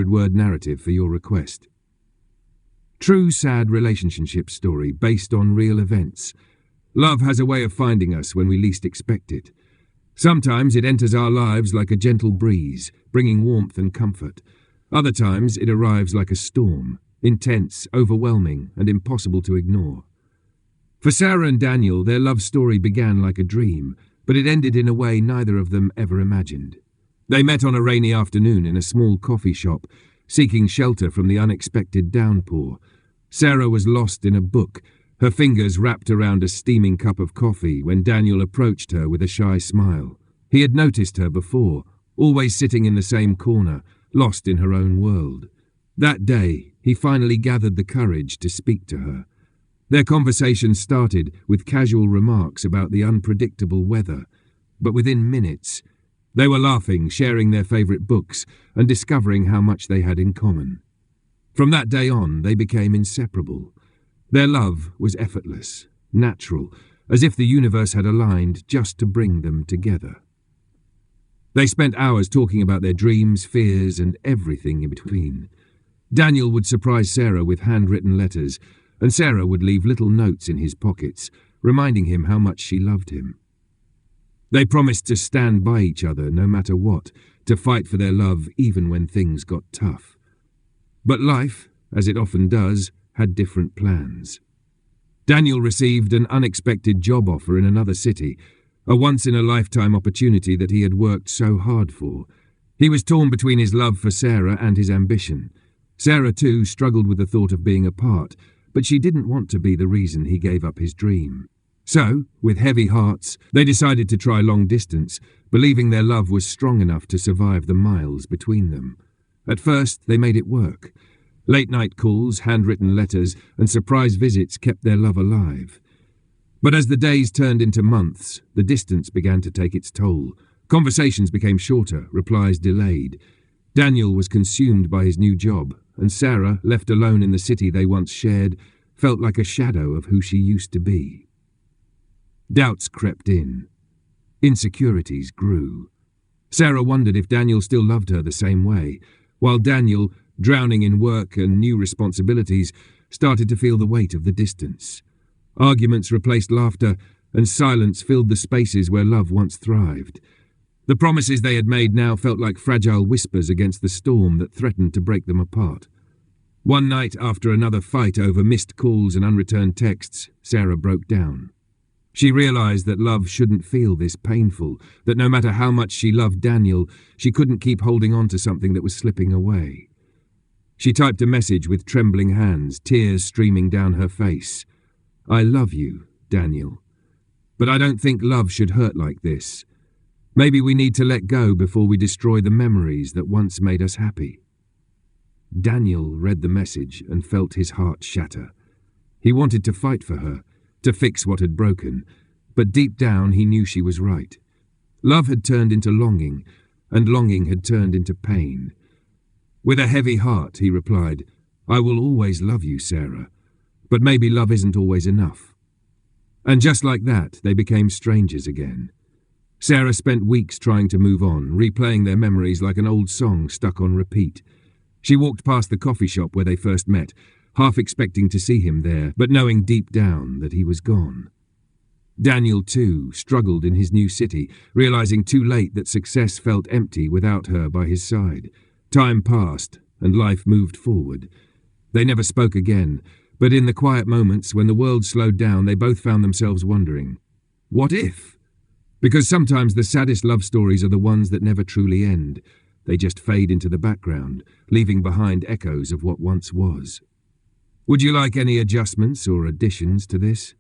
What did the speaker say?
100-word narrative for your request. True sad relationship story based on real events. Love has a way of finding us when we least expect it. Sometimes it enters our lives like a gentle breeze, bringing warmth and comfort. Other times it arrives like a storm, intense, overwhelming, and impossible to ignore. For Sarah and Daniel, their love story began like a dream, but it ended in a way neither of them ever imagined. They met on a rainy afternoon in a small coffee shop, seeking shelter from the unexpected downpour. Sarah was lost in a book, her fingers wrapped around a steaming cup of coffee when Daniel approached her with a shy smile. He had noticed her before, always sitting in the same corner, lost in her own world. That day, he finally gathered the courage to speak to her. Their conversation started with casual remarks about the unpredictable weather, but within minutes, they were laughing, sharing their favourite books, and discovering how much they had in common. From that day on, they became inseparable. Their love was effortless, natural, as if the universe had aligned just to bring them together. They spent hours talking about their dreams, fears, and everything in between. Daniel would surprise Sarah with handwritten letters, and Sarah would leave little notes in his pockets, reminding him how much she loved him. They promised to stand by each other no matter what, to fight for their love even when things got tough. But life, as it often does, had different plans. Daniel received an unexpected job offer in another city, a once-in-a-lifetime opportunity that he had worked so hard for. He was torn between his love for Sarah and his ambition. Sarah, too, struggled with the thought of being apart, but she didn't want to be the reason he gave up his dream. So, with heavy hearts, they decided to try long distance, believing their love was strong enough to survive the miles between them. At first, they made it work. Late-night calls, handwritten letters, and surprise visits kept their love alive. But as the days turned into months, the distance began to take its toll. Conversations became shorter, replies delayed. Daniel was consumed by his new job, and Sarah, left alone in the city they once shared, felt like a shadow of who she used to be. Doubts crept in. Insecurities grew. Sarah wondered if Daniel still loved her the same way, while Daniel, drowning in work and new responsibilities, started to feel the weight of the distance. Arguments replaced laughter, and silence filled the spaces where love once thrived. The promises they had made now felt like fragile whispers against the storm that threatened to break them apart. One night, after another fight over missed calls and unreturned texts, Sarah broke down. She realized that love shouldn't feel this painful, that no matter how much she loved Daniel, she couldn't keep holding on to something that was slipping away. She typed a message with trembling hands, tears streaming down her face. "I love you, Daniel. But I don't think love should hurt like this. Maybe we need to let go before we destroy the memories that once made us happy." Daniel read the message and felt his heart shatter. He wanted to fight for her, to fix what had broken, but deep down he knew she was right. Love had turned into longing, and longing had turned into pain. With a heavy heart, he replied, "I will always love you, Sarah, but maybe love isn't always enough." And just like that, they became strangers again. Sarah spent weeks trying to move on, replaying their memories like an old song stuck on repeat. She walked past the coffee shop where they first met, half expecting to see him there, but knowing deep down that he was gone. Daniel, too, struggled in his new city, realizing too late that success felt empty without her by his side. Time passed, and life moved forward. They never spoke again, but in the quiet moments when the world slowed down, they both found themselves wondering, what if? Because sometimes the saddest love stories are the ones that never truly end. They just fade into the background, leaving behind echoes of what once was. Would you like any adjustments or additions to this?